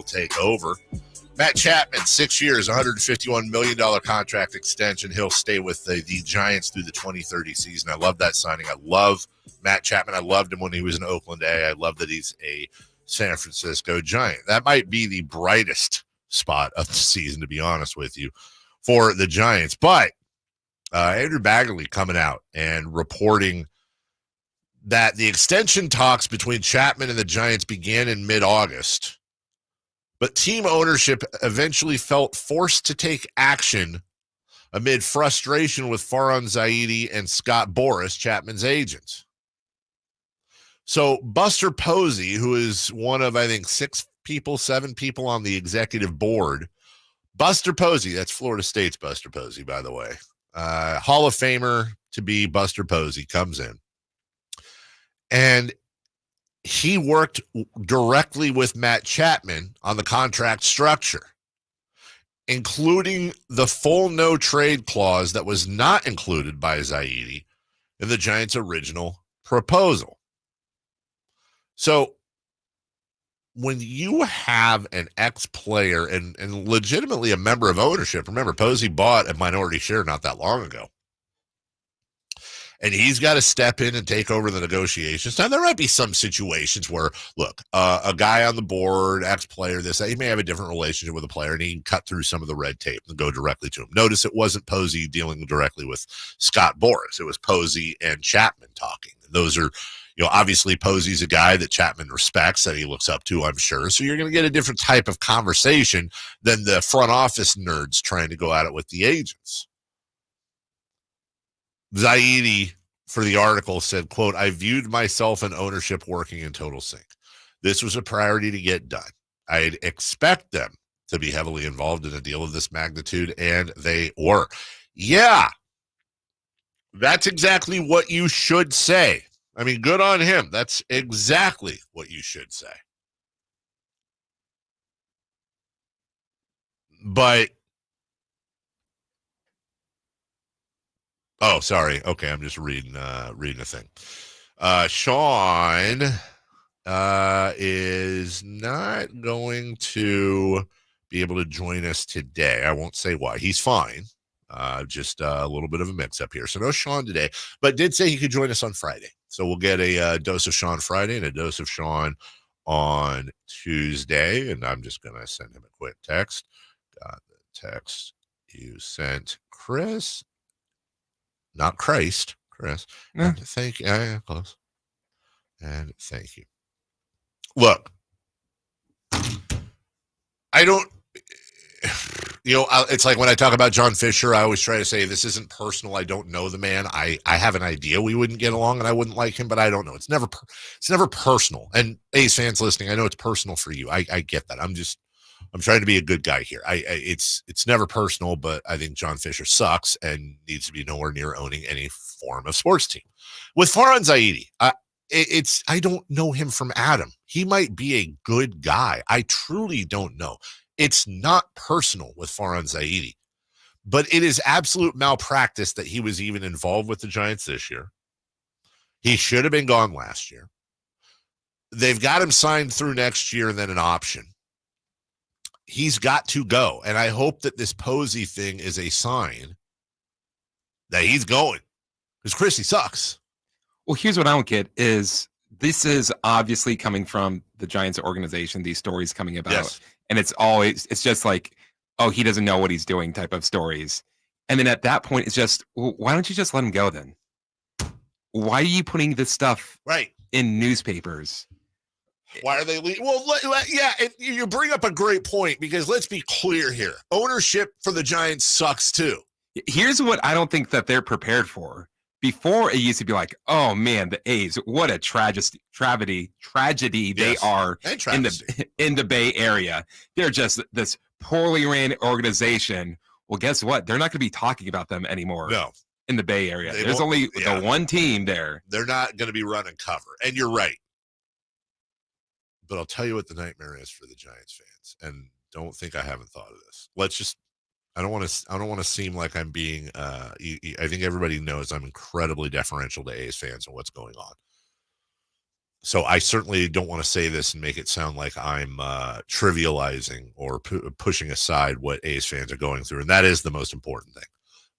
will take over. Matt Chapman, 6 years, $151 million contract extension. He'll stay with the Giants through the 2030 season. I love that signing. I love Matt Chapman. I loved him when he was in Oakland A. I love that he's a San Francisco Giant. That might be the brightest spot of the season, to be honest with you, for the Giants. But Andrew Bagley coming out and reporting that the extension talks between Chapman and the Giants began in mid-August, but team ownership eventually felt forced to take action amid frustration with Farhan Zaidi and Scott Boras, Chapman's agents. So Buster Posey, who is one of, I think, 7 people on the executive board, Buster Posey, that's Florida State's Buster Posey, by the way, Hall of Famer to be Buster Posey, comes in. And he worked directly with Matt Chapman on the contract structure, including the full no-trade clause that was not included by Zaidi in the Giants' original proposal. So when you have an ex-player and legitimately a member of ownership, remember, Posey bought a minority share not that long ago, and he's got to step in and take over the negotiations. Now, there might be some situations where, look, a guy on the board, ex-player, he may have a different relationship with a player, and he can cut through some of the red tape and go directly to him. Notice it wasn't Posey dealing directly with Scott Boras. It was Posey and Chapman talking. Those are, obviously Posey's a guy that Chapman respects, that he looks up to, I'm sure. So you're going to get a different type of conversation than the front office nerds trying to go at it with the agents. Zaidi, for the article, said, quote, "I viewed myself and ownership working in total sync. This was a priority to get done. I'd expect them to be heavily involved in a deal of this magnitude, and they were." Yeah, that's exactly what you should say. I mean, good on him. That's exactly what you should say. But oh, sorry. Okay, I'm just reading a thing. Sean is not going to be able to join us today. I won't say why. He's fine. Just a little bit of a mix-up here. So no Sean today, but did say he could join us on Friday. So we'll get a dose of Sean Friday and a dose of Sean on Tuesday, and I'm just going to send him a quick text. Got the text you sent, Chris. Not Christ, Chris. Yeah. And thank you. Yeah, close. And thank you. Look, I don't, it's like when I talk about John Fisher, I always try to say this isn't personal. I don't know the man. I have an idea we wouldn't get along and I wouldn't like him, but I don't know. It's never personal. And A's fans listening, I know it's personal for you. I get that. I'm trying to be a good guy here. It's never personal, but I think John Fisher sucks and needs to be nowhere near owning any form of sports team. With Farhan Zaidi, I don't know him from Adam. He might be a good guy. I truly don't know. It's not personal with Farhan Zaidi, but it is absolute malpractice that he was even involved with the Giants this year. He should have been gone last year. They've got him signed through next year and then an option. He's got to go. And I hope that this Posey thing is a sign that he's going. Because Chrissy sucks. Well, here's what I don't get is this is obviously coming from the Giants organization, these stories coming about. Yes. And it's just like, oh, he doesn't know what he's doing type of stories. And then at that point, it's just, well, why don't you just let him go then? Why are you putting this stuff in newspapers? Why are they leaving? Well, yeah, you bring up a great point because let's be clear here. Ownership for the Giants sucks too. Here's what I don't think that they're prepared for. Before, it used to be like, oh, man, the A's, what a tragedy they are in the Bay Area. They're just this poorly ran organization. Well, guess what? They're not going to be talking about them anymore. No. In the Bay Area. There's only the one team there. They're not going to be running cover. And you're right. But I'll tell you what the nightmare is for the Giants fans. And don't think I haven't thought of this. I don't want to seem like I'm being I think everybody knows I'm incredibly deferential to A's fans and what's going on. So I certainly don't want to say this and make it sound like I'm trivializing or pushing aside what A's fans are going through. And that is the most important thing.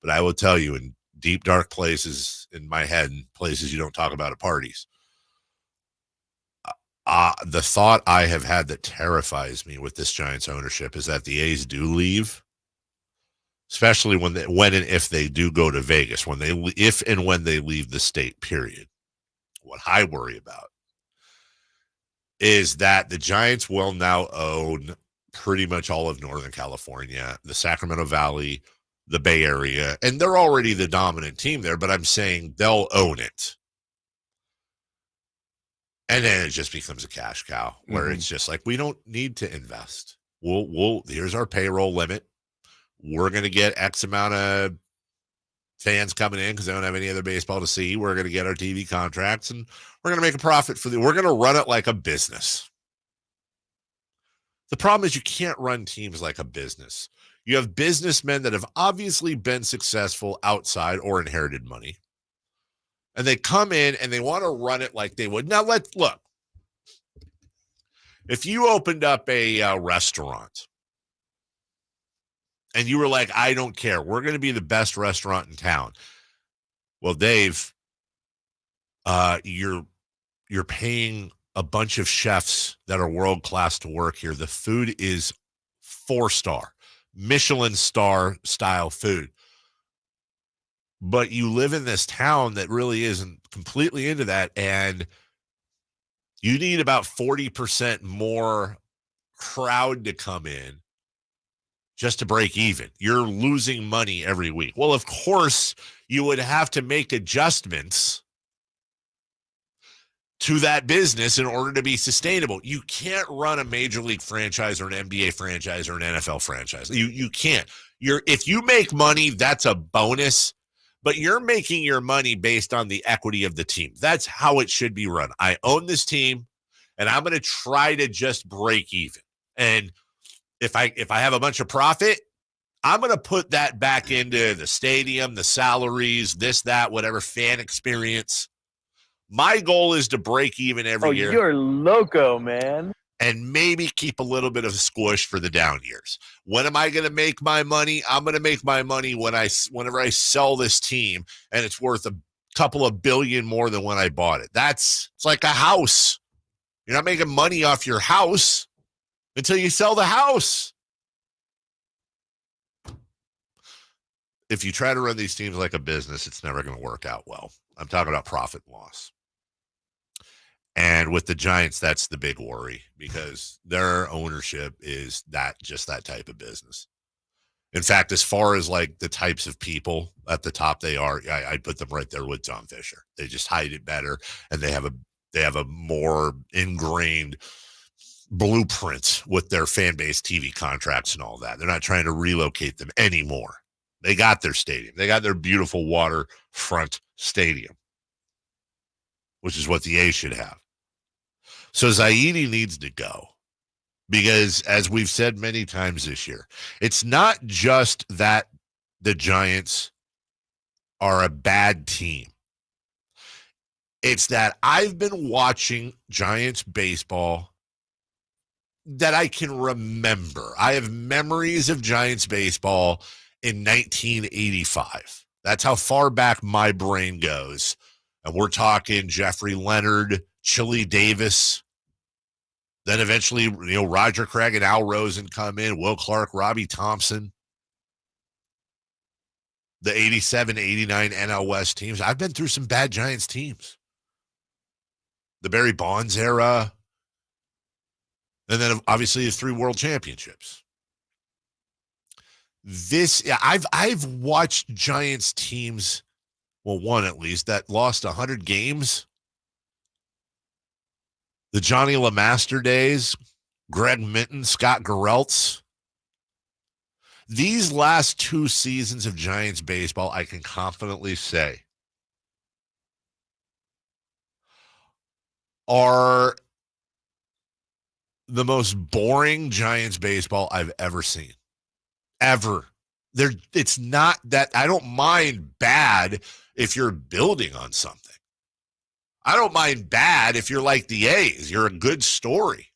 But I will tell you, in deep, dark places in my head, and places you don't talk about at parties, the thought I have had that terrifies me with this Giants ownership is that the A's do leave, especially when and if they do go to Vegas, if and when they leave the state, period. What I worry about is that the Giants will now own pretty much all of Northern California, the Sacramento Valley, the Bay Area, and they're already the dominant team there, but I'm saying they'll own it. And then it just becomes a cash cow where it's just like, we don't need to invest. Here's our payroll limit. We're going to get X amount of fans coming in because they don't have any other baseball to see. We're going to get our TV contracts and we're going to make a profit we're going to run it like a business. The problem is you can't run teams like a business. You have businessmen that have obviously been successful outside or inherited money. And they come in and they want to run it like they would. Now, let's look. If you opened up a restaurant and you were like, I don't care, we're going to be the best restaurant in town. Well, Dave, you're paying a bunch of chefs that are world-class to work here. The food is 4-star, Michelin star style food. But you live in this town that really isn't completely into that, and you need about 40% more crowd to come in just to break even. You're losing money every week. Well, of course, you would have to make adjustments to that business in order to be sustainable. You can't run a major league franchise or an NBA franchise or an NFL franchise. You can't. If you make money, that's a bonus. But you're making your money based on the equity of the team. That's how it should be run. I own this team, and I'm going to try to just break even. And if I have a bunch of profit, I'm going to put that back into the stadium, the salaries, this, that, whatever, fan experience. My goal is to break even every year. Oh, you're loco, man. And maybe keep a little bit of a squish for the down years. When am I going to make my money? I'm going to make my money whenever I sell this team and it's worth a couple of billion more than when I bought it. It's like a house. You're not making money off your house until you sell the house. If you try to run these teams like a business, it's never going to work out well. I'm talking about profit and loss. And with the Giants, that's the big worry because their ownership is just that type of business. In fact, as far as like the types of people at the top they are, I'd put them right there with John Fisher. They just hide it better, and they have a more ingrained blueprint with their fan base, TV contracts, and all that. They're not trying to relocate them anymore. They got their stadium. They got their beautiful waterfront stadium, which is what the A's should have. So Zaidi needs to go because, as we've said many times this year, it's not just that the Giants are a bad team. It's that I've been watching Giants baseball that I can remember. I have memories of Giants baseball in 1985. That's how far back my brain goes. And we're talking Jeffrey Leonard, Chili Davis. Then eventually, Roger Craig and Al Rosen come in, Will Clark, Robbie Thompson. The 87, 89 NL West teams. I've been through some bad Giants teams. The Barry Bonds era. And then obviously the 3 world championships. I've watched Giants teams, well, one at least, that lost 100 games. The Johnny LeMaster days, Greg Minton, Scott Gereltz. These last 2 seasons of Giants baseball, I can confidently say, are the most boring Giants baseball I've ever seen. Ever. It's not that I don't mind bad if you're building on something. I don't mind bad if you're like the A's. You're a good story.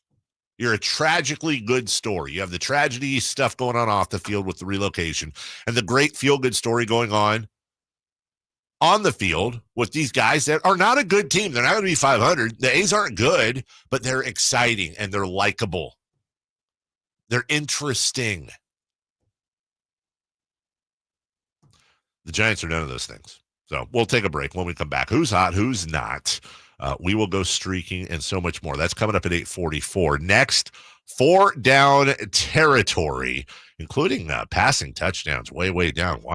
You're a tragically good story. You have the tragedy stuff going on off the field with the relocation and the great feel-good story going on the field with these guys that are not a good team. They're not going to be 500. The A's aren't good, but they're exciting and they're likable. They're interesting. The Giants are none of those things. So we'll take a break. When we come back, who's hot, who's not? We will go streaking and so much more. That's coming up at 8:44. Next, 4 down territory, including passing touchdowns way down.